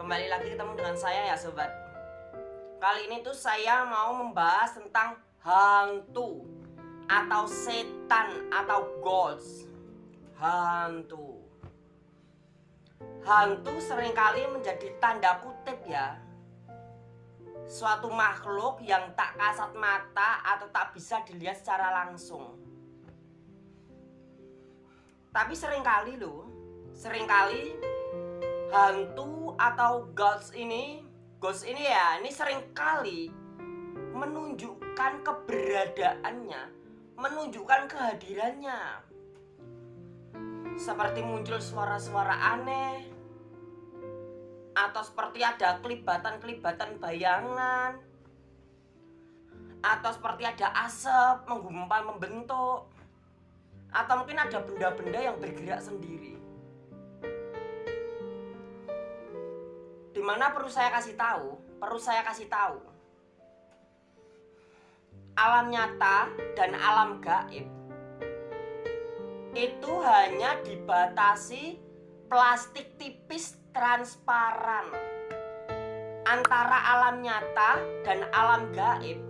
Kembali lagi ketemu dengan saya ya sobat. Kali ini tuh saya mau membahas tentang hantu atau setan atau ghost. Hantu seringkali menjadi tanda kutip ya, suatu makhluk yang tak kasat mata atau tak bisa dilihat secara langsung. Tapi seringkali hantu atau ghost ini ya, ini seringkali menunjukkan keberadaannya, menunjukkan kehadirannya. Seperti muncul suara-suara aneh, atau seperti ada kelibatan bayangan, atau seperti ada asap menggumpal membentuk, atau mungkin ada benda-benda yang bergerak sendiri. Dimana perlu saya kasih tahu, alam nyata dan alam gaib itu hanya dibatasi plastik tipis transparan. Antara alam nyata dan alam gaib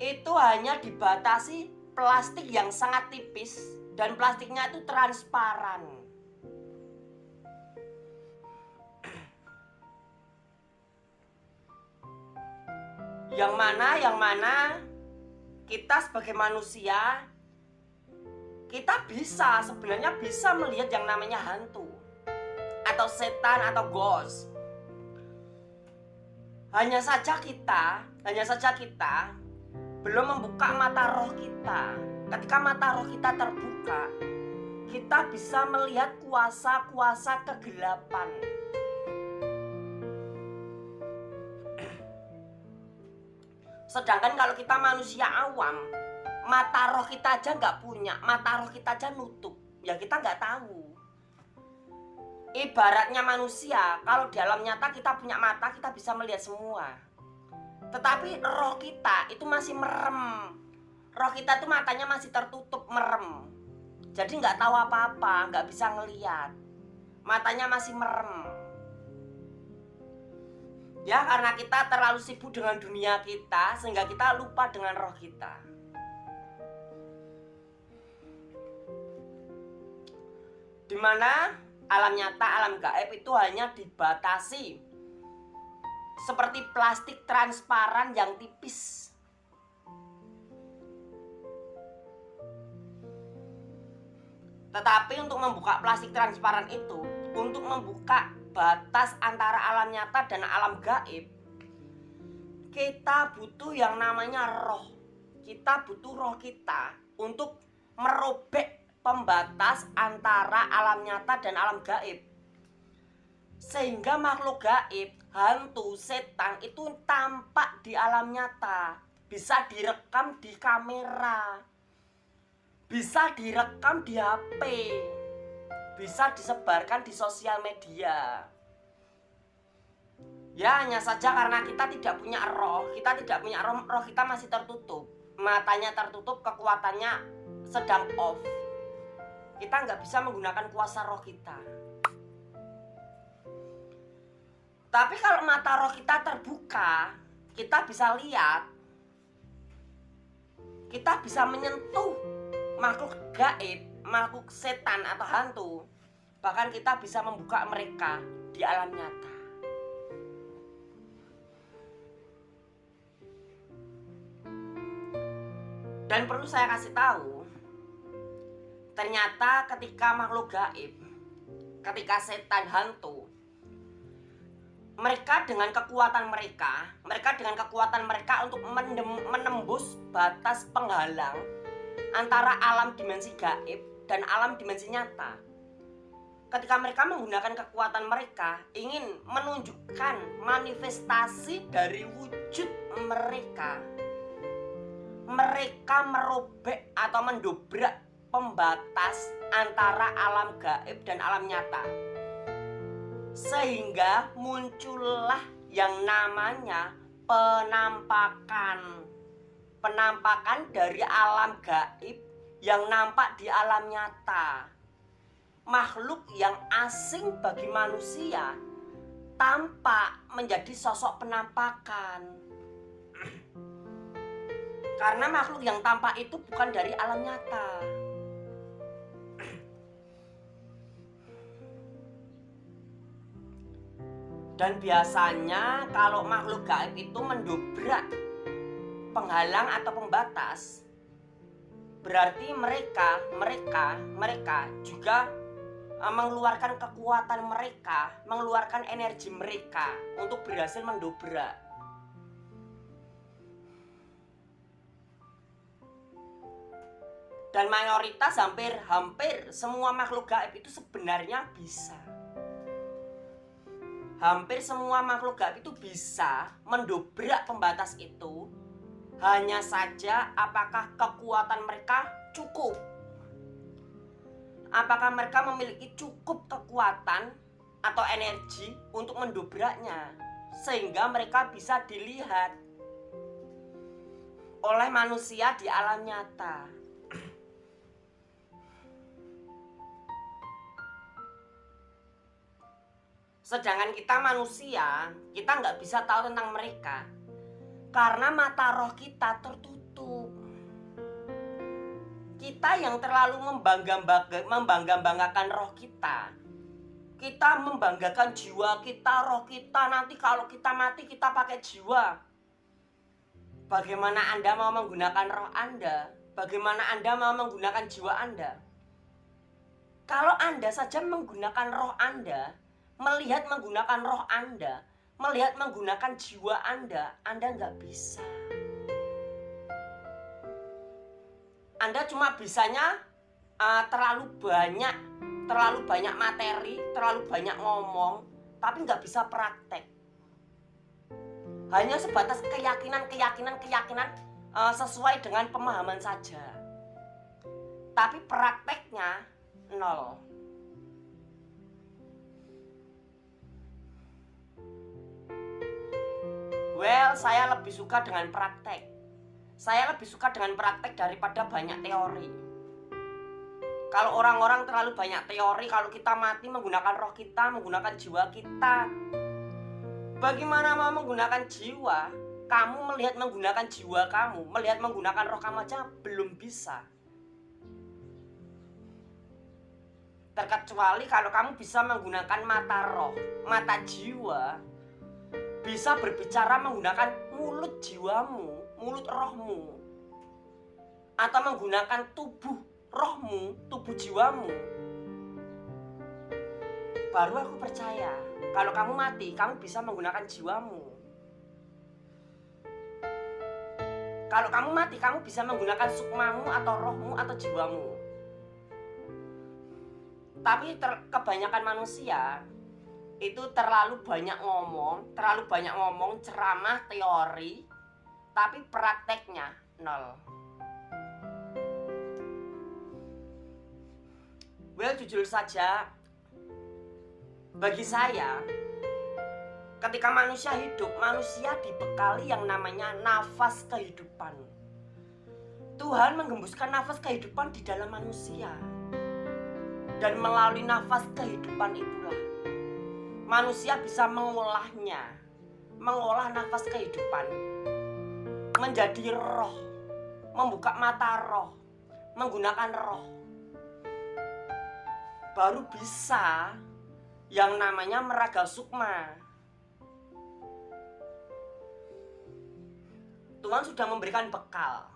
itu hanya dibatasi plastik yang sangat tipis, dan plastiknya itu transparan. Yang mana kita sebagai manusia, kita sebenarnya bisa melihat yang namanya hantu atau setan atau ghost. Hanya saja kita belum membuka mata roh kita. Ketika mata roh kita terbuka, kita bisa melihat kuasa-kuasa kegelapan. Sedangkan kalau kita manusia awam, mata roh kita aja nggak punya, mata roh kita aja nutup, ya kita nggak tahu. Ibaratnya manusia, kalau di alam nyata kita punya mata, kita bisa melihat semua. Tetapi roh kita itu masih merem. Roh kita tuh matanya masih tertutup, merem. Jadi nggak tahu apa-apa, nggak bisa ngelihat. Matanya masih merem. Ya, karena kita terlalu sibuk dengan dunia kita, sehingga kita lupa dengan roh kita. Dimana alam nyata, alam gaib itu hanya dibatasi seperti plastik transparan yang tipis. Tetapi untuk membuka plastik transparan itu, untuk membuka batas antara alam nyata dan alam gaib, kita butuh yang namanya roh. Kita butuh roh kita untuk merobek pembatas antara alam nyata dan alam gaib, sehingga makhluk gaib, hantu, setan itu tampak di alam nyata, bisa direkam di kamera, bisa direkam di HP, bisa disebarkan di sosial media. Ya, hanya saja karena kita tidak punya roh, roh kita masih tertutup, matanya tertutup, kekuatannya sedang off. Kita nggak bisa menggunakan kuasa roh kita. Tapi kalau mata roh kita terbuka, kita bisa lihat, kita bisa menyentuh makhluk gaib, makhluk setan atau hantu. Bahkan kita bisa membuka mereka di alam nyata. Dan perlu saya kasih tahu, ternyata ketika makhluk gaib, ketika setan, hantu, mereka dengan kekuatan mereka untuk menembus batas penghalang antara alam dimensi gaib dan alam dimensi nyata. Ketika mereka menggunakan kekuatan mereka ingin menunjukkan manifestasi dari wujud mereka, mereka merobek atau mendobrak pembatas antara alam gaib dan alam nyata, sehingga muncullah yang namanya penampakan dari alam gaib yang nampak di alam nyata. Makhluk yang asing bagi manusia tampak menjadi sosok penampakan. Karena makhluk yang tampak itu bukan dari alam nyata. Dan biasanya kalau makhluk gaib itu mendobrak penghalang atau pembatas, berarti mereka juga mengeluarkan kekuatan mereka, mengeluarkan energi mereka untuk berhasil mendobrak. Dan mayoritas hampir semua makhluk gaib itu sebenarnya bisa. Hampir semua makhluk gaib itu bisa mendobrak pembatas itu. Hanya saja apakah kekuatan mereka cukup? Apakah mereka memiliki cukup kekuatan atau energi untuk mendobraknya sehingga mereka bisa dilihat oleh manusia di alam nyata. Sedangkan kita manusia, kita nggak bisa tahu tentang mereka karena mata roh kita tertutup. Kita yang terlalu membangga-banggakan roh kita. Kita membanggakan jiwa kita, roh kita. Nanti kalau kita mati kita pakai jiwa. Bagaimana Anda mau menggunakan roh Anda? Bagaimana Anda mau menggunakan jiwa Anda? Kalau Anda saja menggunakan roh Anda, melihat menggunakan roh Anda, melihat menggunakan jiwa Anda nggak bisa. Anda cuma bisanya terlalu banyak materi, terlalu banyak ngomong, tapi nggak bisa praktek. Hanya sebatas keyakinan sesuai dengan pemahaman saja. Tapi prakteknya nol. Well, saya lebih suka dengan praktek. Saya lebih suka dengan praktek daripada banyak teori. Kalau orang-orang terlalu banyak teori, kalau kita mati menggunakan roh kita, menggunakan jiwa kita. Bagaimana mau menggunakan jiwa? Kamu melihat menggunakan jiwa kamu, melihat menggunakan roh kamu aja belum bisa. Terkecuali kalau kamu bisa menggunakan mata roh, mata jiwa, bisa berbicara menggunakan mulut jiwamu, mulut rohmu, atau menggunakan tubuh rohmu, tubuh jiwamu. Baru aku percaya kalau kamu mati, kamu bisa menggunakan jiwamu. Kalau kamu mati, kamu bisa menggunakan sukmamu atau rohmu atau jiwamu. Tapi kebanyakan manusia itu terlalu banyak ngomong, ceramah, teori, tapi prakteknya nol. Well, jujur saja, bagi saya, ketika manusia hidup, manusia dibekali yang namanya nafas kehidupan. Tuhan menggembuskan nafas kehidupan di dalam manusia. Dan melalui nafas kehidupan itulah manusia bisa mengolah nafas kehidupan menjadi roh, membuka mata roh, menggunakan roh. Baru bisa yang namanya meraga sukma. Tuhan sudah memberikan bekal.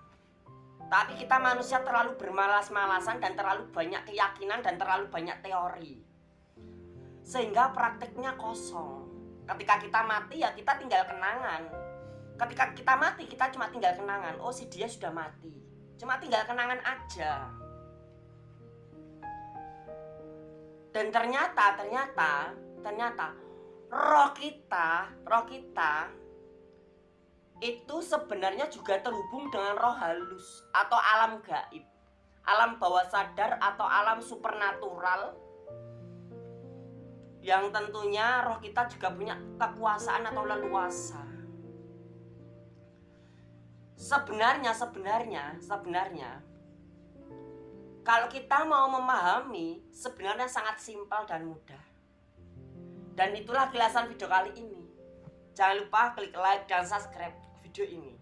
Tapi kita manusia terlalu bermalas-malasan dan terlalu banyak keyakinan dan terlalu banyak teori. Sehingga prakteknya kosong. Ketika kita mati ya kita tinggal kenangan. Ketika kita mati kita cuma tinggal kenangan. Oh, si dia sudah mati. Cuma tinggal kenangan aja. Dan ternyata roh kita itu sebenarnya juga terhubung dengan roh halus atau alam gaib, alam bawah sadar atau alam supernatural, yang tentunya roh kita juga punya kekuasaan atau leluasa. Sebenarnya kalau kita mau memahami, sebenarnya sangat simpel dan mudah. Dan itulah kilasan video kali ini. Jangan lupa klik like dan subscribe video ini.